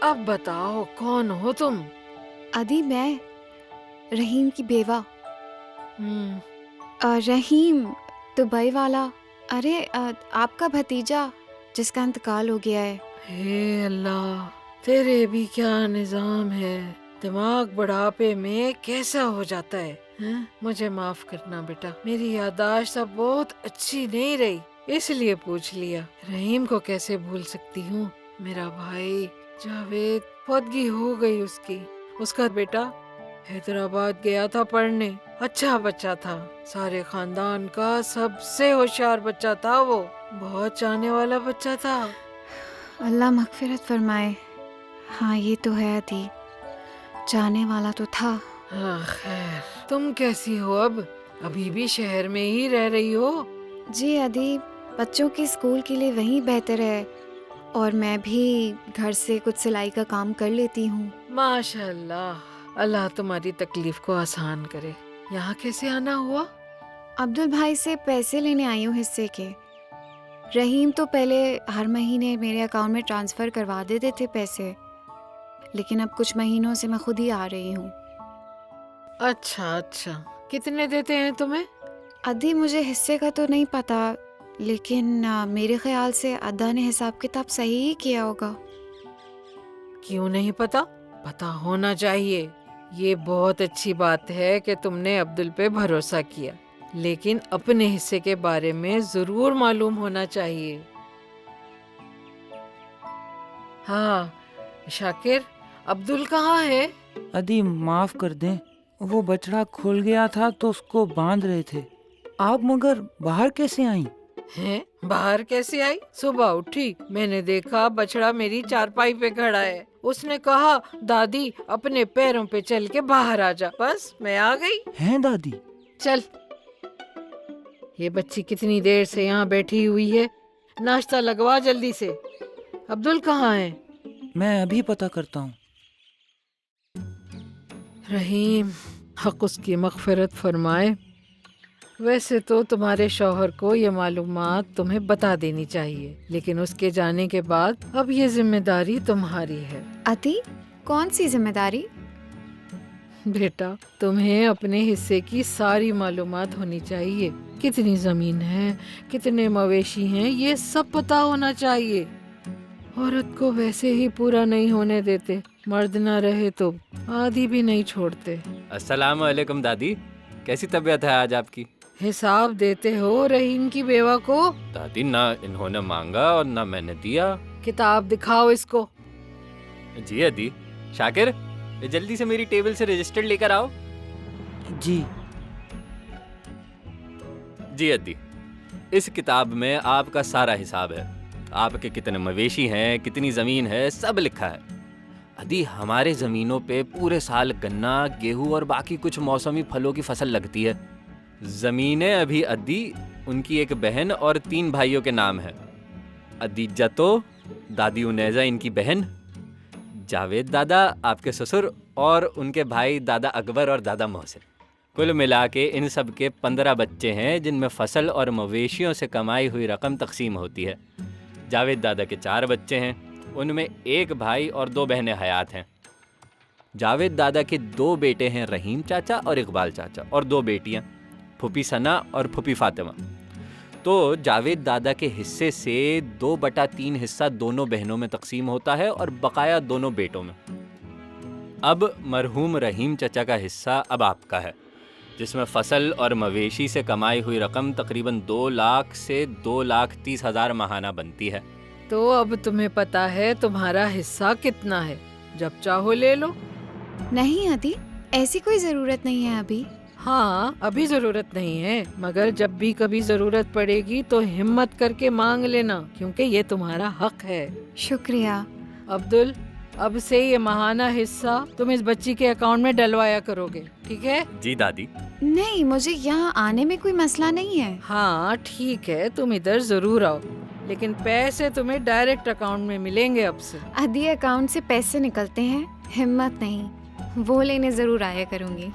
اب بتاؤ کون ہو تم؟ ادی میں رحیم کی بیوہ. ہم، رحیم دبئی والا. ارے آپ کا بھتیجا جس کا انتقال ہو گیا ہے. ہے اللہ، تیرے بھی کیا نظام ہے، دماغ بڑھاپے میں کیسا ہو جاتا ہے. ہاں؟ مجھے معاف کرنا بیٹا، میری یادداشت اب بہت اچھی نہیں رہی، اس لیے پوچھ لیا. رحیم کو کیسے بھول سکتی ہوں؟ میرا بھائی جاوید، فوتگی ہو گئی اس کی. اس کا بیٹا حیدرآباد گیا تھا پڑھنے، اچھا بچہ تھا، سارے خاندان کا سب سے ہوشیار بچہ تھا، وہ بہت چاہنے والا بچہ تھا. اللہ مغفرت فرمائے. ہاں یہ تو ہے ادی، جانے والا تو تھا. ہاں خیر، تم کیسی ہو اب؟ ابھی بھی شہر میں ہی رہ رہی ہو؟ جی ادی، بچوں کے اسکول کے لیے وہیں بہتر ہے، اور میں بھی گھر سے کچھ سلائی کا کام کر لیتی ہوں. ماشاء اللہ، اللہ تمہاری تکلیف کو آسان کرے. یہاں کیسے آنا ہوا؟ عبدل بھائی سے پیسے لینے آئی ہوں حصے کے. رحیم تو پہلے ہر مہینے میرے اکاؤنٹ میں ٹرانسفر کروا دیتے تھے پیسے، لیکن اب کچھ مہینوں سے میں خود ہی آ رہی ہوں. اچھا، کتنے دیتے ہیں تمہیں؟ ادی مجھے حصے کا تو نہیں پتا، لیکن میرے خیال سے ادا نے حساب کتاب صحیح ہی کیا ہوگا. کیوں نہیں پتا؟ پتا ہونا چاہیے. یہ بہت اچھی بات ہے کہ تم نے عبدل پہ بھروسہ کیا، لیکن اپنے حصے کے بارے میں ضرور معلوم ہونا چاہیے. ہاں شاکر، عبدل کہاں ہے؟ ادی معاف کر دیں، وہ بچڑا کھل گیا تھا تو اس کو باندھ رہے تھے. آپ مگر باہر کیسے آئیں؟ ہیں؟ باہر کیسے آئی؟ صبح اٹھی، میں نے دیکھا بچڑا میری چارپائی پہ کھڑا ہے. اس نے کہا دادی اپنے پیروں پہ چل کے باہر آ جا، بس میں آ گئی. ہیں دادی؟ چل، یہ بچی کتنی دیر سے یہاں بیٹھی ہوئی ہے، ناشتہ لگوا جلدی سے. عبدل کہاں ہے؟ میں ابھی پتہ کرتا ہوں. رحیم، حق اس کی مغفرت فرمائے. ویسے تو تمہارے شوہر کو یہ معلومات تمہیں بتا دینی چاہیے، لیکن اس کے جانے کے بعد اب یہ ذمہ داری تمہاری ہے. ادی کون سی ذمہ داری؟ بیٹا، تمہیں اپنے حصے کی ساری معلومات ہونی چاہیے. کتنی زمین ہے، کتنے مویشی ہیں، یہ سب پتا ہونا چاہیے. عورت کو ویسے ہی پورا نہیں ہونے دیتے، مرد نہ رہے تو آدھی بھی نہیں چھوڑتے. السلام علیکم دادی، کیسی طبیعت ہے آج آپ کی؟ حساب دیتے ہو رحیم کی بیوہ کو؟ دادی نہ انہوں نے مانگا اور نہ میں نے دیا. کتاب دکھاؤ اس کو. جی ادی. شاکر، جلدی سے میری ٹیبل سے رجسٹر لے کر آؤ. جی. جی ادی، اس کتاب میں آپ کا سارا حساب ہے. آپ کے کتنے مویشی ہیں، کتنی زمین ہے، سب لکھا ہے. ادی ہمارے زمینوں پہ پورے سال گنا، گیہوں اور باقی کچھ موسمی پھلوں کی فصل لگتی ہے. زمینیں ابھی ادی، ان کی ایک بہن اور 3 بھائیوں کے نام ہے. ادی جتو، دادی انیزہ ان کی بہن، جاوید دادا آپ کے سسر، اور ان کے بھائی دادا اکبر اور دادا محسن. کل ملا کے ان سب کے 15 بچے ہیں، جن میں فصل اور مویشیوں سے کمائی ہوئی رقم تقسیم ہوتی ہے. جاوید دادا کے 4 بچے ہیں، ان میں 1 بھائی اور 2 بہنیں حیات ہیں. جاوید دادا کے 2 بیٹے ہیں، رحیم چاچا اور اقبال چاچا، اور 2 بیٹیاں، پھوپھی ثنا اور پھوپھی فاطمہ. تو جاوید دادا کے حصے سے 2/3 حصہ دونوں بہنوں میں تقسیم ہوتا ہے اور بقایا دونوں بیٹوں میں. اب مرحوم رحیم چچا کا حصہ اب آپ کا ہے، جس میں فصل اور مویشی سے کمائی ہوئی رقم تقریباً 2 لاکھ سے 2,30,000 ماہانہ بنتی ہے. تو اب تمہیں پتا ہے تمہارا حصہ کتنا ہے، جب چاہو لے لو. نہیں ادی، ایسی کوئی ضرورت نہیں ہے ابھی. ہاں ابھی ضرورت نہیں ہے، مگر جب بھی کبھی ضرورت پڑے گی تو ہمت کر کے مانگ لینا، کیونکہ یہ تمہارا حق ہے. شکریہ. عبدل، اب سے یہ ماہانہ حصہ تم اس بچی کے اکاؤنٹ میں ڈلوایا کرو گے، ٹھیک ہے؟ جی دادی. نہیں، مجھے یہاں آنے میں کوئی مسئلہ نہیں ہے. ہاں ٹھیک ہے، تم ادھر ضرور آؤ، لیکن پیسے تمہیں ڈائریکٹ اکاؤنٹ میں ملیں گے اب سے. ادی اکاؤنٹ سے پیسے نکلتے ہیں، ہمت نہیں، وہ لینے ضرور آیا کروں گی.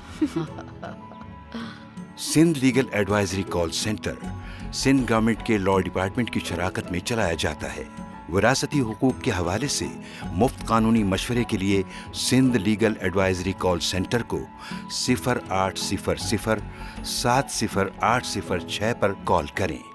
Sindh legal advisory call centre Sindh government کے لاء ڈپارٹمنٹ کی شراکت میں چلایا جاتا ہے. وراثتی حقوق کے حوالے سے مفت قانونی مشورے کے لیے Sindh legal advisory call centre کو 0800 708006 پر کال کریں۔